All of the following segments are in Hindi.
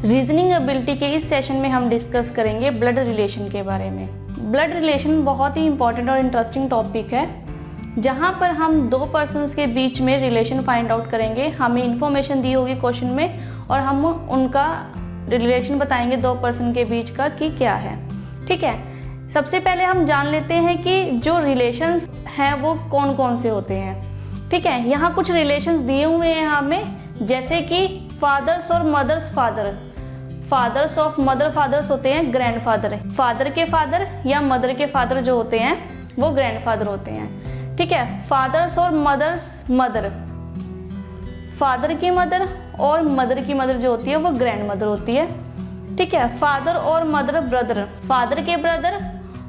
रीजनिंग एबिलिटी के इस सेशन में हम डिस्कस करेंगे ब्लड रिलेशन के बारे में। ब्लड रिलेशन बहुत ही इंपॉर्टेंट और इंटरेस्टिंग टॉपिक है, जहाँ पर हम दो पर्सन्स के बीच में रिलेशन फाइंड आउट करेंगे। हमें इंफॉर्मेशन दी होगी क्वेश्चन में और हम उनका रिलेशन बताएंगे दो पर्सन के बीच का कि क्या है। ठीक है, सबसे पहले हम जान लेते हैं कि जो रिलेशंस हैं वो कौन कौन से होते हैं। ठीक है, यहाँ कुछ रिलेशंस दिए हुए हैं हमें, जैसे कि फादर्स और mothers father. Fathers of mother fathers होते हैं ग्रैंडफादर। फादर के फादर या मदर के फादर जो होते हैं वो ग्रैंडफादर होते हैं। ठीक है, फादर्स और मदर्स मदर। फादर की मदर और मदर की मदर जो होती है वो ग्रैंड मदर होती है। ठीक है, फादर और मदर ब्रदर। फादर के ब्रदर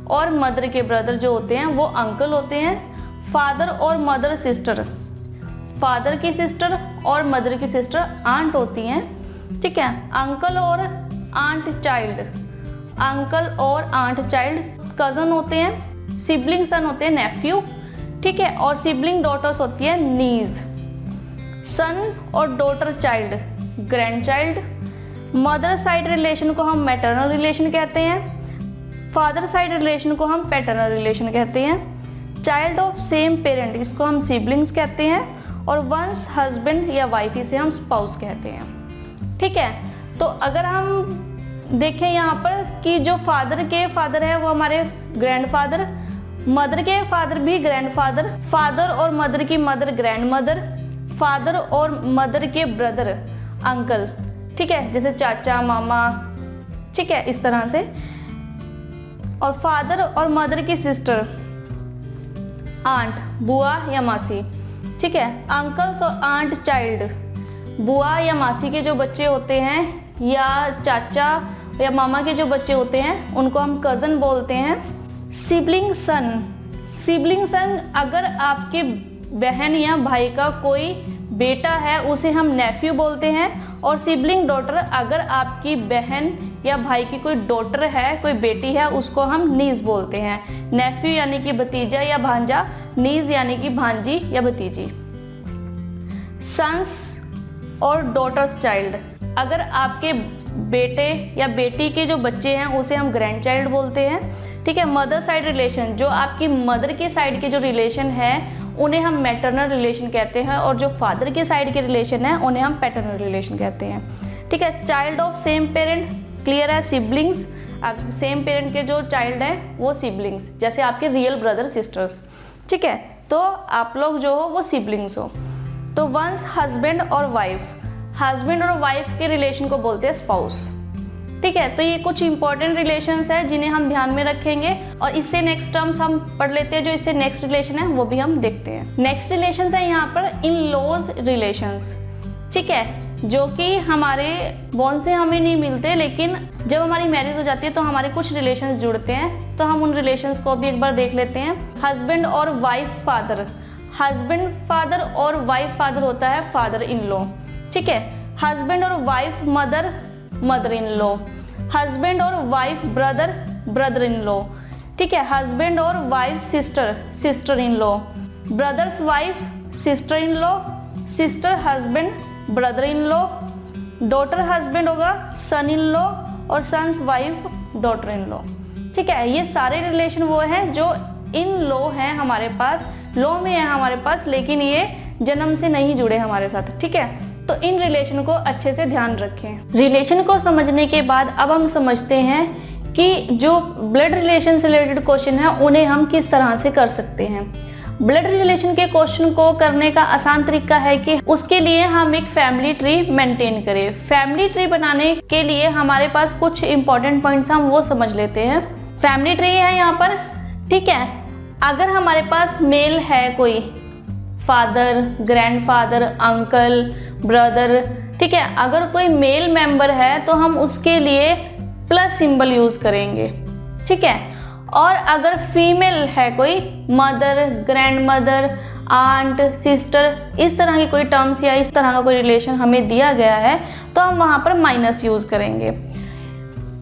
और मदर के ब्रदर जो होते हैं वो अंकल होते हैं। फादर और मदर सिस्टर। फादर की सिस्टर और मदर की सिस्टर आंट होती हैं। ठीक है, अंकल और आंट चाइल्ड। अंकल और आंट चाइल्ड कजन होते हैं। सिबलिंग सन होते हैं नेफ्यू। ठीक है, और सिबलिंग डॉटर्स होती है नीज। सन और daughter child grand child. Mother side relation को हम मैटरनल रिलेशन कहते हैं। फादर साइड रिलेशन को हम पैटर्नल रिलेशन कहते हैं। चाइल्ड ऑफ सेम पेरेंट इसको हम सिबलिंग्स कहते हैं। और वंस हस्बैंड या वाइफ इसे हम स्पाउस कहते हैं। ठीक है, तो अगर हम देखें यहाँ पर कि जो फादर के फादर है वो हमारे ग्रैंडफादर, मदर के फादर भी ग्रैंडफादर, फादर और मदर की मदर ग्रैंड मदर, फादर और मदर के ब्रदर अंकल। ठीक है, जैसे चाचा मामा। ठीक है, इस तरह से। और फादर और मदर की सिस्टर आंट बुआ या मासी। ठीक है, अंकल्स और आंट चाइल्ड। बुआ या मासी के जो बच्चे होते हैं या चाचा या मामा के जो बच्चे होते हैं उनको हम कजन बोलते हैं। सिबलिंग सन। सिबलिंग सन अगर आपके बहन या भाई का कोई बेटा है उसे हम नेफ्यू बोलते हैं। और सिबलिंग डॉटर अगर आपकी बहन या भाई की कोई डॉटर है, कोई बेटी है, उसको हम नीज बोलते हैं। नेफ्यू यानी कि भतीजा या भांजा, नीज यानी कि भांजी या भतीजी। सन्स और डॉटर्स चाइल्ड अगर आपके बेटे या बेटी के जो बच्चे हैं उसे हम ग्रैंड चाइल्ड बोलते हैं। ठीक है, मदर साइड रिलेशन जो आपकी मदर के साइड के जो रिलेशन है उन्हें हम मैटरनल रिलेशन कहते हैं। और जो फादर के साइड के रिलेशन है उन्हें हम पैटर्नल रिलेशन कहते हैं। ठीक है, child of same parent clear है, सिबलिंग्स। सेम पेरेंट के जो चाइल्ड है वो सिबलिंग्स, जैसे आपके रियल ब्रदर सिस्टर्स। ठीक है, तो आप लोग जो हो वो सिबलिंग्स हो। तो वंस हस्बैंड और वाइफ, हस्बैंड और वाइफ के रिलेशन को बोलते हैं स्पाउस। ठीक है, तो ये कुछ इंपॉर्टेंट रिलेशंस है जिन्हें हम ध्यान में रखेंगे। और इससे नेक्स्ट टर्म्स हम पढ़ लेते हैं, जो इससे नेक्स्ट रिलेशन है वो भी हम देखते हैं। नेक्स्ट रिलेशंस है यहाँ पर इन लॉज रिलेशंस। ठीक है, जो कि हमारे बॉन्ड से हमें नहीं मिलते, लेकिन जब हमारी मैरिज हो जाती है तो हमारे कुछ रिलेशंस जुड़ते हैं। तो हम उन रिलेशंस को भी एक बार देख लेते हैं। हस्बैंड और वाइफ फादर। हस्बैंड फादर और वाइफ फादर होता है फादर इन लॉ। ठीक है, हस्बैंड और wife mother mother in law. Husband और wife brother brother in law. ठीक है, हस्बैंड और wife sister sister in law. Brother's wife sister in law. Sister husband brother in law. Daughter husband होगा सन इन लॉ। और son's wife daughter in law. ठीक है, ये सारे रिलेशन वो हैं जो इन लॉ हैं हमारे पास, लॉ में है हमारे पास, लेकिन ये जन्म से नहीं जुड़े हमारे साथ। ठीक है, तो इन रिलेशन को अच्छे से ध्यान रखें। रिलेशन को समझने के बाद अब हम समझते हैं कि जो ब्लड रिलेशन से रिलेटेड क्वेश्चन है उन्हें हम किस तरह से कर सकते हैं। ब्लड रिलेशन के क्वेश्चन को करने का आसान तरीका है कि उसके लिए हम एक फैमिली ट्री मेंटेन करें। फैमिली ट्री बनाने के लिए हमारे पास कुछ इंपॉर्टेंट पॉइंट्स हम वो समझ लेते हैं। फैमिली ट्री है यहाँ पर। ठीक है, अगर हमारे पास मेल है कोई, फादर ग्रैंडफादर अंकल ब्रदर। ठीक है, अगर कोई मेल मेंबर है तो हम उसके लिए प्लस सिंबल यूज करेंगे। ठीक है, और अगर फीमेल है कोई, mother grandmother aunt sister, इस तरह की कोई टर्म्स या इस तरह का कोई रिलेशन हमें दिया गया है तो हम वहां पर माइनस यूज करेंगे।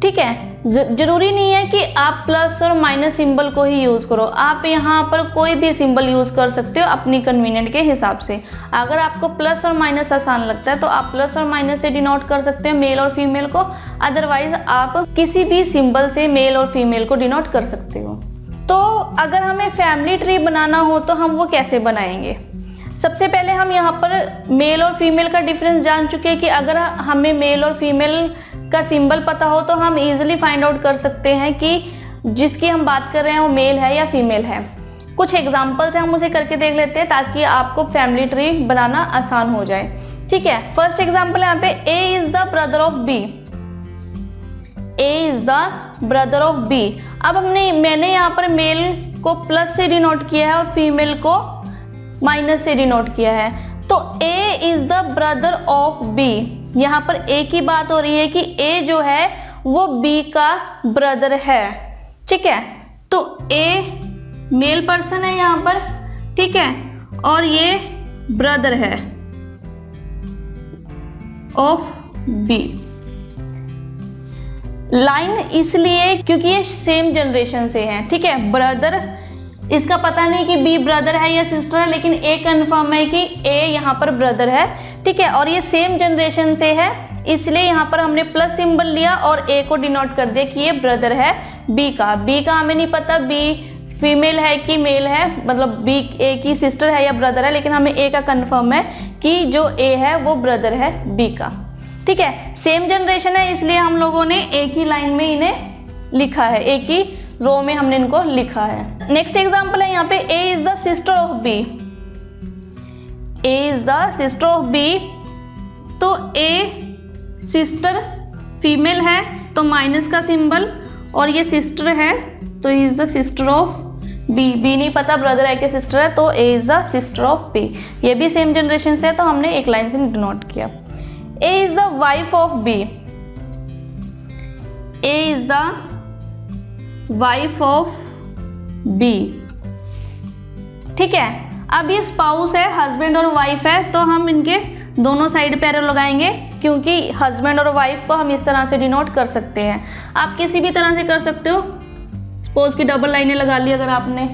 ठीक है, जरूरी नहीं है कि आप प्लस और माइनस सिंबल को ही यूज करो, आप यहाँ पर कोई भी सिंबल यूज कर सकते हो अपनी कन्वीनियंट के हिसाब से। अगर आपको प्लस और माइनस आसान लगता है तो आप प्लस और माइनस से डिनोट कर सकते हो मेल और फीमेल को, अदरवाइज आप किसी भी सिंबल से मेल और फीमेल को डिनोट कर सकते हो। तो अगर हमें फैमिली ट्री बनाना हो तो हम वो कैसे बनाएंगे? सबसे पहले हम यहाँ पर मेल और फीमेल का डिफरेंस जान चुके हैं कि अगर हमें मेल और फीमेल का सिंबल पता हो तो हम इजीली फाइंड आउट कर सकते हैं कि जिसकी हम बात कर रहे हैं वो मेल है या फीमेल है। कुछ एग्जांपल्स हैं, हम उसे करके देख लेते हैं ताकि आपको फैमिली ट्री बनाना आसान हो जाए। ठीक है, फर्स्ट एग्जांपल है यहाँ पे, A is the brother of B. A is the brother of B. अब मैंने यहाँ पर मेल को प्लस से डिनोट किया है और फीमेल को माइनस से डिनोट किया है। तो A is the brother of B, यहाँ पर ए की बात हो रही है कि ए जो है वो बी का ब्रदर है। ठीक है, तो ए मेल पर्सन है यहाँ पर, ठीक है, और ये ब्रदर है ऑफ बी। लाइन इसलिए क्योंकि ये सेम जनरेशन से है। ठीक है, ब्रदर, इसका पता नहीं कि बी ब्रदर है या सिस्टर है, लेकिन ए कंफर्म है कि ए यहाँ पर ब्रदर है। ठीक है, और ये सेम जनरेशन से है, इसलिए यहाँ पर हमने प्लस सिंबल लिया और ए को डिनोट कर दिया कि ये ब्रदर है बी का। बी का हमें नहीं पता बी फीमेल है कि मेल है, मतलब बी ए की सिस्टर है या ब्रदर है, लेकिन हमें ए का कंफर्म है कि जो ए है वो ब्रदर है बी का। ठीक है, सेम जनरेशन है इसलिए हम लोगों ने एक ही लाइन में इन्हें लिखा है, एक ही रो में हमने इनको लिखा है। नेक्स्ट एग्जांपल है यहाँ पे, A is the sister of B. A is the sister of B, तो ए सिस्टर फीमेल है तो माइनस का सिंबल, और ये सिस्टर है तो A is the sister of B. B नहीं पता ब्रदर है कि सिस्टर है, तो A is the sister of B. ये भी सेम जनरेशन से है तो हमने एक लाइन से डिनोट किया। A is the wife of B. A is the wife of B. ठीक है, अब ये स्पाउस है, हस्बैंड और वाइफ है, तो हम इनके दोनों साइड पे एरो लगाएंगे क्योंकि हस्बैंड और वाइफ को हम इस तरह से डिनोट कर सकते हैं। आप किसी भी तरह से कर सकते हो, सपोज की डबल लाइनें लगा ली अगर आपने।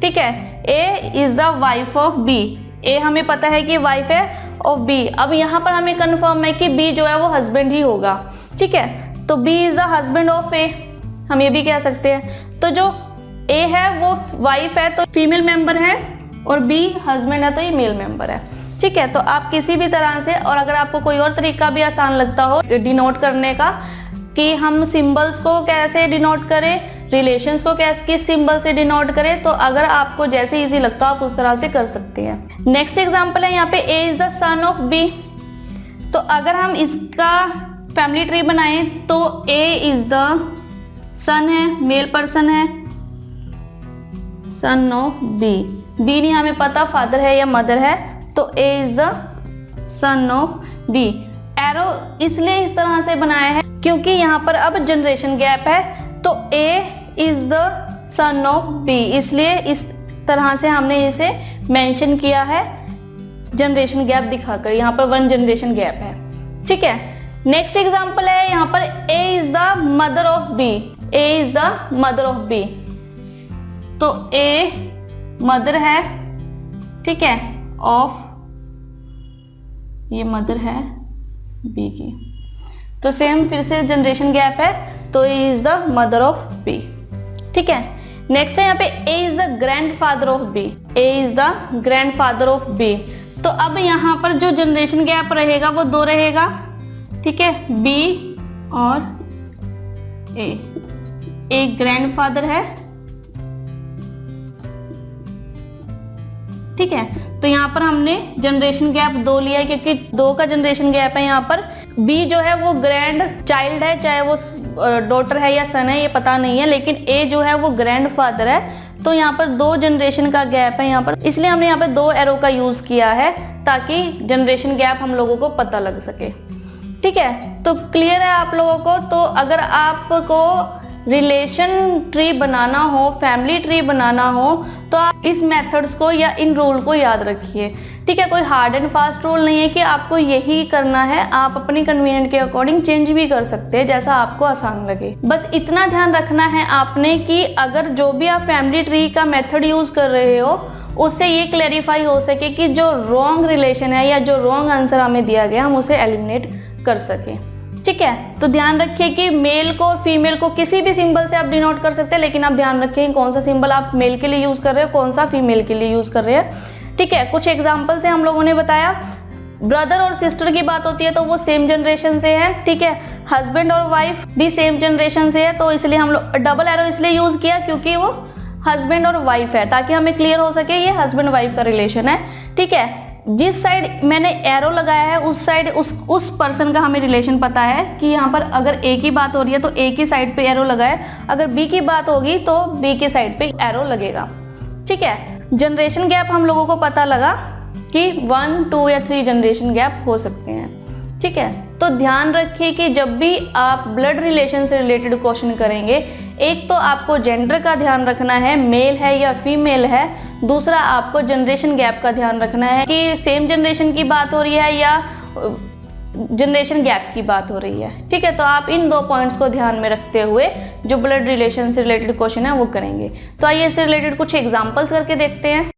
ठीक है, A is the wife of B. A हमें पता है कि वाइफ है ऑफ बी। अब यहाँ पर हमें कंफर्म है कि बी जो है वो हस्बैंड ही होगा। ठीक है, तो B is the husband of A, हम ये भी कह सकते हैं। तो जो ए है वो वाइफ है तो फीमेल मेंबर है, और बी हस्बैंड है तो ये मेल मेंबर है। ठीक है, तो आप किसी भी तरह से, और अगर आपको कोई और तरीका भी आसान लगता हो डिनोट करने का कि हम सिंबल्स को कैसे डिनोट करें, रिलेशंस को किस सिंबल से डिनोट करें, तो अगर आपको जैसे इजी लगता हो आप उस तरह से कर सकते हैं। नेक्स्ट एग्जांपल है यहाँ पे, A is the son of B. तो अगर हम इसका फैमिली ट्री बनाएं तो ए इज द सन है, मेल पर्सन है, सन ऑफ बी। बी नहीं हमें पता फादर है या मदर है, तो A is the son of B. Arrow इसलिए इस तरह से बनाया है क्योंकि यहाँ पर अब जनरेशन गैप है, तो A is the son of B, इसलिए इस तरह से हमने इसे मेंशन किया है जनरेशन गैप दिखाकर। यहाँ पर 1 जनरेशन गैप है। ठीक है, नेक्स्ट एग्जांपल है यहाँ पर, A is the mother of B. A is the mother of B, तो ए मदर है, ठीक है, ऑफ, ये मदर है बी की, तो सेम फिर से जनरेशन गैप है, तो A is the mother of B. ठीक है, नेक्स्ट है यहाँ पे, A is the grandfather of B. A is the grandfather of B, तो अब यहाँ पर जो जनरेशन गैप रहेगा वो 2 रहेगा। ठीक है, बी और ए। एक ग्रैंडफादर है, ठीक है, तो यहाँ पर हमने जनरेशन गैप 2 लिया है क्योंकि 2 का जनरेशन गैप है। यहाँ पर बी जो है वो ग्रैंड चाइल्ड है, चाहे वो डॉटर है या सन है ये पता नहीं है, लेकिन ए जो है वो ग्रैंडफादर है, तो यहाँ पर 2 जनरेशन का गैप है यहाँ पर, इसलिए हमने यहाँ पे 2 एरो का यूज किया है ताकि जनरेशन गैप हम लोगों को पता लग सके। ठीक है, तो क्लियर है आप लोगों को। तो अगर आपको रिलेशन ट्री बनाना हो, फैमिली ट्री बनाना हो, तो आप इस मेथड्स को या इन रूल को याद रखिए। ठीक है, कोई हार्ड एंड फास्ट रूल नहीं है कि आपको यही करना है, आप अपनी कन्वीनियंट के अकॉर्डिंग चेंज भी कर सकते हैं जैसा आपको आसान लगे। बस इतना ध्यान रखना है आपने कि अगर जो भी आप फैमिली ट्री का मेथड यूज कर रहे हो उससे ये क्लैरिफाई हो सके कि जो रॉन्ग रिलेशन है या जो रॉन्ग आंसर हमें दिया गया हम उसे एलिमिनेट कर सकें। ठीक है, तो ध्यान रखिए कि मेल को और फीमेल को किसी भी सिंबल से आप डिनोट कर सकते हैं, लेकिन आप ध्यान रखें कौन सा सिंबल आप मेल के लिए यूज कर रहे हो, कौन सा फीमेल के लिए यूज कर रहे हैं। ठीक है, कुछ एग्जाम्पल से हम लोगों ने बताया। ब्रदर और सिस्टर की बात होती है तो वो सेम जनरेशन से है। ठीक है, हस्बैंड और वाइफ भी सेम जनरेशन से है, तो इसलिए हम लोग डबल एरो इसलिए यूज किया क्योंकि वो हस्बैंड और वाइफ है, ताकि हमें क्लियर हो सके ये हस्बैंड वाइफ का रिलेशन है। ठीक है, जिस साइड मैंने एरो लगाया है उस साइड उस पर्सन का हमें रिलेशन पता है कि यहाँ पर अगर ए की बात हो रही है तो ए की साइड पे एरो लगा है, अगर बी की बात होगी तो बी की साइड पे एरो लगेगा। ठीक है, जनरेशन गैप हम लोगों को पता लगा कि 1, 2 या 3 जनरेशन गैप हो सकते हैं। ठीक है, तो ध्यान रखिए कि जब भी आप ब्लड रिलेशन से रिलेटेड क्वेश्चन करेंगे, एक तो आपको जेंडर का ध्यान रखना है, मेल है या फीमेल है, दूसरा आपको जनरेशन गैप का ध्यान रखना है कि सेम जनरेशन की बात हो रही है या जनरेशन गैप की बात हो रही है। ठीक है, तो आप इन 2 पॉइंट्स को ध्यान में रखते हुए जो ब्लड रिलेशन से रिलेटेड क्वेश्चन है वो करेंगे। तो आइए इससे रिलेटेड कुछ एग्जांपल्स करके देखते हैं।